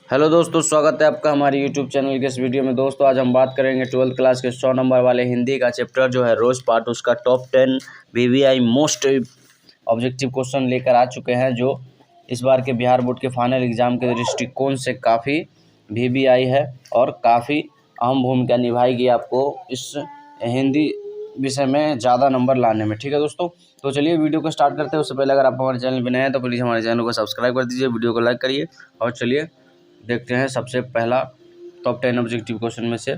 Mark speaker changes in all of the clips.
Speaker 1: Hello दोस्तों, स्वागत है आपका हमारे यूट्यूब चैनल के इस वीडियो में। दोस्तों आज हम बात करेंगे 12th क्लास के 100 नंबर वाले हिंदी का चैप्टर जो है रोज पार्ट, उसका top 10 VVI most objective question लेकर आ चुके हैं, जो इस बार के बिहार बोर्ड के फाइनल एग्जाम के दृष्टिकोण से काफ़ी VVI है और काफ़ी अहम भूमिका निभाएगी आपको इस हिंदी विषय में ज़्यादा नंबर लाने में। ठीक है दोस्तों, तो चलिए वीडियो को स्टार्ट करते हैं। उससे पहले अगर आप हमारे चैनल पर नए हैं तो प्लीज़ हमारे चैनल को सब्सक्राइब कर दीजिए, वीडियो को लाइक करिए और चलिए देखते हैं सबसे पहला टॉप 10 ऑब्जेक्टिव क्वेश्चन में से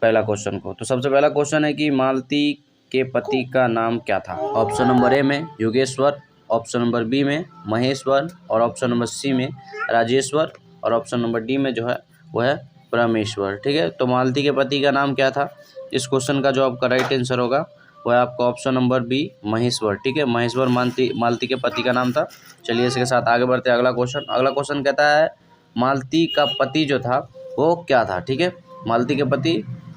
Speaker 1: पहला क्वेश्चन को। तो सबसे पहला क्वेश्चन है कि मालती के पति का नाम क्या था। ऑप्शन नंबर ए में योगेश्वर, ऑप्शन नंबर बी में महेश्वर और ऑप्शन नंबर सी में राजेश्वर और ऑप्शन नंबर डी में जो है वो है परमेश्वर। ठीक है, तो मालती के पति का नाम क्या था। इस क्वेश्चन का जो आपका राइट आंसर होगा वो है आपका ऑप्शन नंबर बी महेश्वर। ठीक है, महेश्वर मालती के पति का नाम था। चलिए इसके साथ आगे बढ़ते हैं। अगला क्वेश्चन कहता है मालती का पति जो था वो क्या था। ठीक है, मालती के पति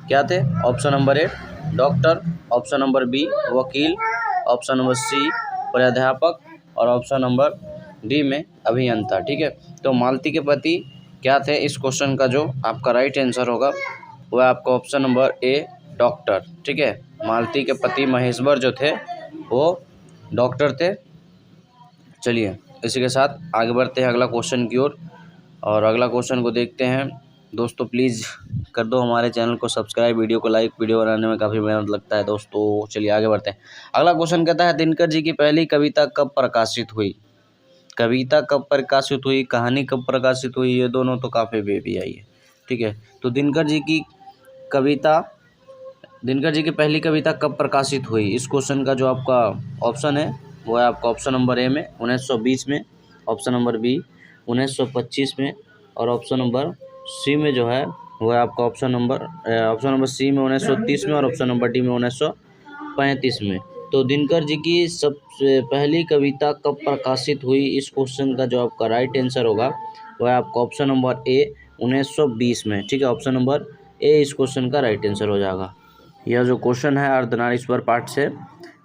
Speaker 1: क्या थे। Option number A doctor, option number B वकील, ऑप्शन नंबर सी प्राध्यापक और ऑप्शन नंबर डी में अभियंता। ठीक है, तो मालती के पति क्या थे, इस क्वेश्चन का जो आपका राइट आंसर होगा वह आपका ऑप्शन नंबर ए डॉक्टर। ठीक है, मालती के पति महेश्वर जो थे वो डॉक्टर थे। चलिए इसी के साथ आगे बढ़ते हैं अगला क्वेश्चन की ओर और अगला क्वेश्चन को देखते हैं। दोस्तों प्लीज़ कर दो हमारे चैनल को सब्सक्राइब, वीडियो को लाइक, वीडियो बनाने में काफ़ी मेहनत लगता है दोस्तों। चलिए आगे बढ़ते हैं। अगला क्वेश्चन कहता है दिनकर जी की पहली कविता कब प्रकाशित हुई। कविता कब प्रकाशित हुई, कहानी कब प्रकाशित हुई, ये दोनों तो काफ़ी VVI है। ठीक है, तो दिनकर जी की पहली कविता कब प्रकाशित हुई, इस क्वेश्चन का जो आपका ऑप्शन है वो है आपका ऑप्शन नंबर ए में 1920 में, ऑप्शन नंबर बी 1925 में और ऑप्शन नंबर सी में जो है वो है आपका ऑप्शन नंबर सी में 1930 में और ऑप्शन नंबर डी में 1935 में। तो दिनकर जी की सबसे पहली कविता कब प्रकाशित हुई, इस क्वेश्चन का जो आपका राइट आंसर होगा वो है आपका ऑप्शन नंबर ए 1920 में। ठीक है, ऑप्शन नंबर ए इस क्वेश्चन का राइट आंसर हो जाएगा। यह जो क्वेश्चन है अर्धनारीश्वर पाठ से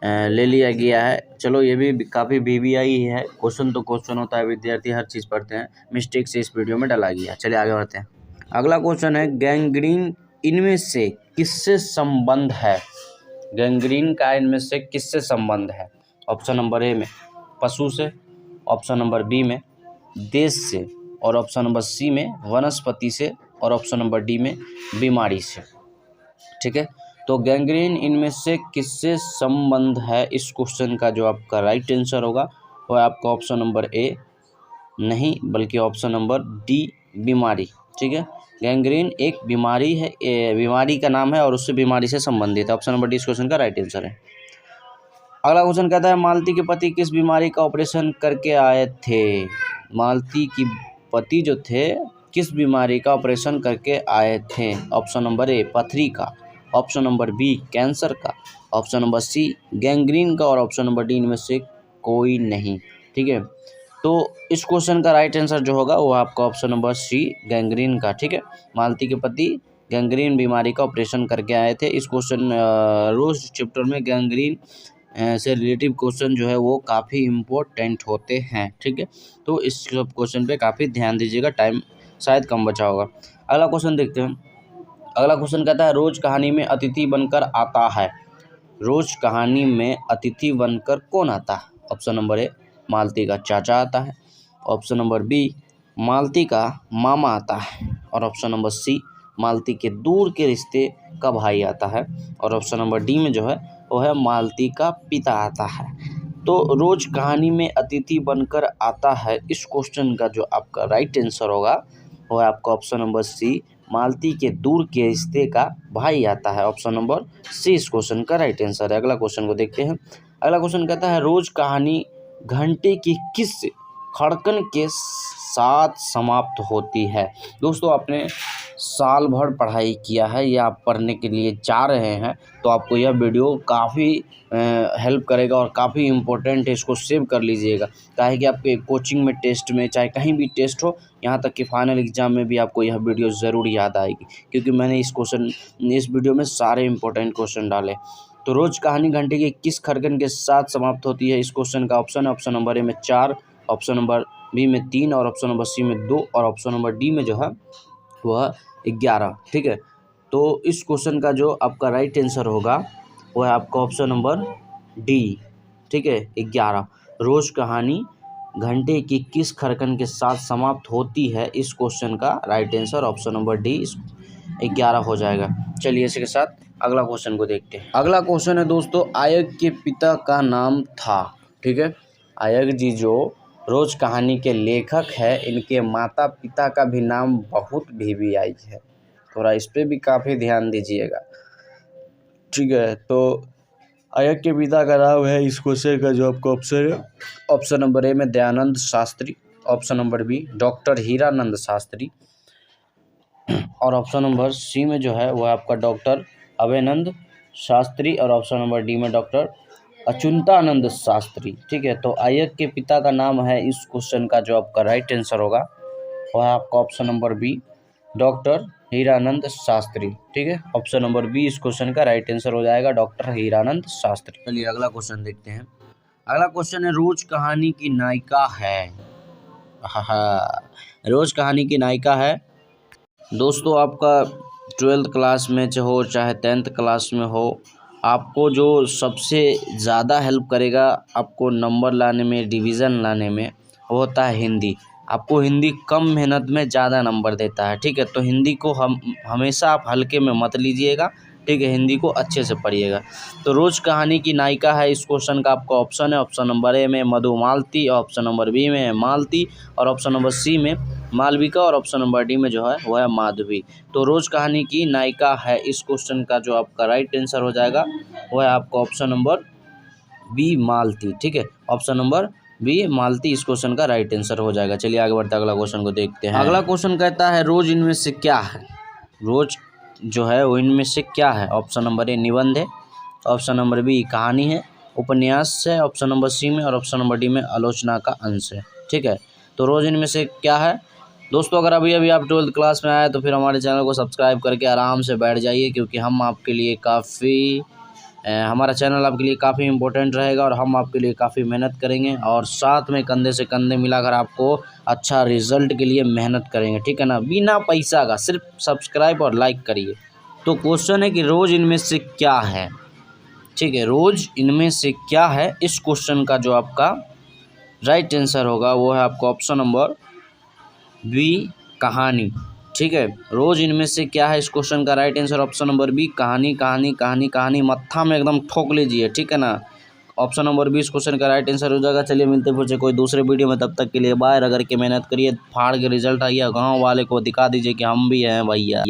Speaker 1: ले लिया गया है। चलो ये भी काफ़ी VVI है। क्वेश्चन तो क्वेश्चन होता है, विद्यार्थी हर चीज़ पढ़ते हैं, मिस्टेक से इस वीडियो में डाला गया। चलिए आगे बढ़ते हैं। अगला क्वेश्चन है गैंग्रीन इनमें से किससे संबंध है। गैंग्रीन का इनमें से किससे संबंध है। ऑप्शन नंबर ए में पशु से, ऑप्शन नंबर बी में देश से और ऑप्शन नंबर सी में वनस्पति से और ऑप्शन नंबर डी में बीमारी से। ठीक है, तो गैंग्रीन इनमें से किससे संबंध है, इस क्वेश्चन का जो आपका राइट आंसर होगा वो है आपका ऑप्शन नंबर ए नहीं बल्कि ऑप्शन नंबर डी बीमारी। ठीक है, गैंग्रीन एक बीमारी है, बीमारी का नाम है और उससे बीमारी से संबंधित है। ऑप्शन नंबर डी इस क्वेश्चन का राइट आंसर है। अगला क्वेश्चन कहता है मालती के पति किस बीमारी का ऑपरेशन करके आए थे। मालती की पति जो थे किस बीमारी का ऑपरेशन करके आए थे। ऑप्शन नंबर ए पथरी का, ऑप्शन नंबर बी कैंसर का, ऑप्शन नंबर सी गैंग्रीन का और ऑप्शन नंबर डी इनमें से कोई नहीं। ठीक है, तो इस क्वेश्चन का राइट आंसर जो होगा वो आपका ऑप्शन नंबर सी गैंग्रीन का। ठीक है, मालती के पति गैंग्रीन बीमारी का ऑपरेशन करके आए थे। इस क्वेश्चन रोज चैप्टर में गैंग्रीन से रिलेटिव क्वेश्चन जो है वो काफ़ी इम्पोर्टेंट होते हैं। ठीक है, तो इस क्वेश्चन पे काफ़ी ध्यान दीजिएगा, टाइम शायद कम बचा होगा। अगला क्वेश्चन देखते हैं। अगला क्वेश्चन कहता है रोज कहानी में अतिथि बनकर आता है। रोज कहानी में अतिथि बनकर कौन आता है। ऑप्शन नंबर ए मालती का चाचा आता है, ऑप्शन नंबर बी मालती का मामा आता है और ऑप्शन नंबर सी मालती के दूर के रिश्ते का भाई आता है और ऑप्शन नंबर डी में जो है वो है मालती का पिता आता है। तो रोज कहानी में अतिथि बनकर आता है, इस क्वेश्चन का जो आपका राइट आंसर होगा वो है आपका ऑप्शन नंबर सी मालती के दूर के रिश्ते का भाई आता है। ऑप्शन नंबर सी इस क्वेश्चन का राइट आंसर है। अगला क्वेश्चन को देखते हैं। अगला क्वेश्चन कहता है रोज कहानी घंटे की किस खड़कन के साथ समाप्त होती है। दोस्तों आपने साल भर पढ़ाई किया है या आप पढ़ने के लिए जा रहे हैं तो आपको यह वीडियो काफ़ी हेल्प करेगा और काफ़ी इम्पोर्टेंट है, इसको सेव कर लीजिएगा। काहे कि आपके कोचिंग में, टेस्ट में, चाहे कहीं भी टेस्ट हो, यहाँ तक कि फाइनल एग्जाम में भी आपको यह वीडियो ज़रूर याद आएगी, क्योंकि मैंने इस वीडियो में सारे इंपॉर्टेंट क्वेश्चन डाले। तो रोज कहानी घंटे की किस खड़कन के साथ समाप्त होती है, इस क्वेश्चन का ऑप्शन नंबर ए में 4, ऑप्शन नंबर बी में 3 और ऑप्शन नंबर सी में 2 और ऑप्शन नंबर डी में जो है वह 11। ठीक है, तो इस क्वेश्चन का जो आपका राइट आंसर होगा वह है आपका ऑप्शन नंबर डी। ठीक है, 11। रोज कहानी घंटे की किस खरकन के साथ समाप्त होती है? इस क्वेश्चन का right answer option number D 11 हो जाएगा। चलिए इसी के साथ अगला क्वेश्चन को देखते हैं। अगला क्वेश्चन है दोस्तों, आयग के पिता का नाम था। ठीक है, आयग जी जो रोज कहानी के लेखक है, इनके माता पिता का भी नाम बहुत VVI है, थोड़ा इस पे भी काफ़ी ध्यान दीजिएगा। ठीक है, तो आयग के पिता का नाम है, इस क्वेश्चन का जो आपका ऑप्शन है ऑप्शन नंबर ए में Dayanand Shastri, option number B doctor Hiranand Shastri और ऑप्शन नंबर सी में जो है वह आपका डॉक्टर अभयनंद शास्त्री और ऑप्शन नंबर डी में डॉक्टर अच्युतानंद शास्त्री। ठीक है, तो आयग के पिता का नाम है, इस क्वेश्चन का जो आपका राइट आंसर होगा वह आपका option number B doctor Hiranand Shastri. ठीक है, ऑप्शन नंबर बी इस क्वेश्चन का राइट आंसर हो जाएगा, डॉक्टर हीरानंद शास्त्री। चलिए अगला क्वेश्चन देखते हैं। अगला क्वेश्चन है, रोज कहानी की नायिका है। रोज कहानी की नायिका है दोस्तों, आपका 12th क्लास में हो चाहे 10th क्लास में हो, आपको जो सबसे ज़्यादा हेल्प करेगा आपको नंबर लाने में, डिवीज़न लाने में, वो होता है हिंदी। आपको हिंदी कम मेहनत में ज़्यादा नंबर देता है। ठीक है, तो हिंदी को हमेशा आप हल्के में मत लीजिएगा। ठीक है, हिंदी को अच्छे से पढ़िएगा। तो रोज कहानी की नायिका है, इस क्वेश्चन का आपका ऑप्शन है ऑप्शन नंबर ए में मधुमालती, ऑप्शन नंबर बी में मालती और ऑप्शन नंबर सी में मालविका और ऑप्शन नंबर डी में जो है वह है माधवी। तो रोज कहानी की नायिका है, इस क्वेश्चन का जो आपका राइट आंसर हो जाएगा वह है आपका ऑप्शन नंबर बी मालती। ठीक है, ऑप्शन नंबर बी मालती इस क्वेश्चन का राइट आंसर हो जाएगा। चलिए आगे बढ़ते अगला क्वेश्चन को देखते हैं। अगला क्वेश्चन कहता है, रोज इनमें से क्या है? रोज जो है वो इनमें से क्या है? ऑप्शन नंबर ए निबंध है, ऑप्शन नंबर बी कहानी है, उपन्यास है, ऑप्शन नंबर सी में और ऑप्शन नंबर डी में आलोचना का अंश है। ठीक है, तो रोज इनमें से क्या है? दोस्तों अगर अभी आप 12th क्लास में आए तो फिर हमारे चैनल को सब्सक्राइब करके आराम से बैठ जाइए, क्योंकि हम आपके लिए हमारा चैनल आपके लिए काफ़ी इम्पोर्टेंट रहेगा और हम आपके लिए काफ़ी मेहनत करेंगे और साथ में कंधे से कंधे मिलाकर आपको अच्छा रिजल्ट के लिए मेहनत करेंगे। ठीक है ना, बिना पैसा का, सिर्फ सब्सक्राइब और लाइक करिए। तो क्वेश्चन है कि रोज़ इनमें से क्या है? ठीक है, रोज़ इनमें से क्या है, इस क्वेश्चन का जो आपका राइट आंसर होगा वो है आपका ऑप्शन नंबर बी कहानी। ठीक है, रोज इनमें से क्या है, इस क्वेश्चन का right answer option number B कहानी। कहानी कहानी कहानी मत्था में एकदम ठोक लीजिए। ठीक है ना, ऑप्शन नंबर बी इस क्वेश्चन का राइट आंसर हो जाएगा। चलिए मिलते फिर कोई दूसरे वीडियो में, तब तक के लिए बाय। अगर के मेहनत करिए, फाड़ के रिजल्ट आइए, गाँव वाले को दिखा दीजिए कि हम भी हैं भैया।